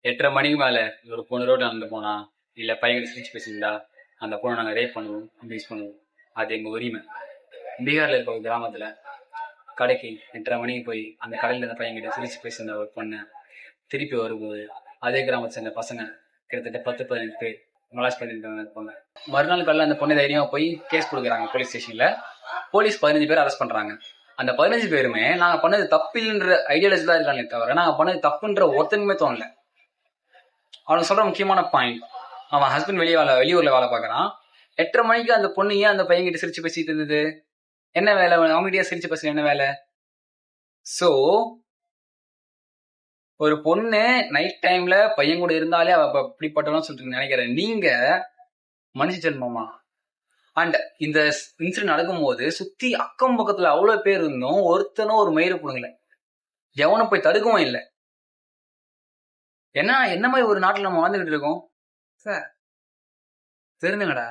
8:30 மணிக்கு மேல ஒரு பொண்ணு ரோட்ல நடந்து போனா, இல்ல பையன் சிரிச்சு பேசியிருந்தா, அந்த பொண்ணை நாங்க ரேப் பண்ணுவோம், அபியூஸ் பண்ணுவோம். அது எங்க உரிமை. பீகார்ல இருக்க ஒரு கிராமத்துல கடைக்கு 8:30 மணிக்கு போய் அந்த கடையில இருந்த பையன்கிட்ட சிரிச்சு பேசியிருந்த ஒரு பொண்ணை திருப்பி வரும்போது அதே கிராமத்தை சேர்ந்த பசங்க கிட்டத்தட்ட 10-15 பேர் மலாஷ் பண்ணிட்டு இருப்பாங்க. மறுநாள் காலையில் அந்த பொண்ணை தைரியமா போய் கேஸ் கொடுக்குறாங்க போலீஸ் ஸ்டேஷன்ல. போலீஸ் 15 பேர் அரெஸ்ட் பண்றாங்க. அந்த 15 பேருமே நாங்க பண்ணது தப்பில்ன்ற ஐடியாலஜி தான் இருக்காங்க தவிர நாங்க பண்ணது தப்புன்ற ஒருத்தனுமே தோணல. அவனுக்கு சொல்ற முக்கியமான பாயிண்ட், அவன் ஹஸ்பண்ட் வெளியூர்ல வேலை பார்க்கறான். 8:30 மணிக்கு அந்த பொண்ணு ஏன் அந்த பையன் கிட்ட சிரிச்சு பேசிட்டு இருந்தது? என்ன வேலை? அவங்ககிட்டயே சிரிச்சு பேச என்ன வேலை? சோ ஒரு பொண்ணு நைட் டைம்ல பையன் கூட இருந்தாலே அவ அப்படிப்பட்டவன்னு சொல்லிட்டு நினைக்கிறேன். நீங்க மனுஷ ஜென்மமா? அண்ட் இந்த இன்சிடென்ட் நடக்கும்போது சுத்தி அக்கம் பக்கத்துல அவ்வளவு பேர் இருந்தும் ஒருத்தனும் ஒரு மயிறு புடுங்கல, எவனும் போய் தடுக்கவும் இல்லை. என்ன மாதிரி ஒரு நாட்டுல நம்ம வாழ்ந்துகிட்டு இருக்கோம் சார்? தெரிஞ்சுங்கடா.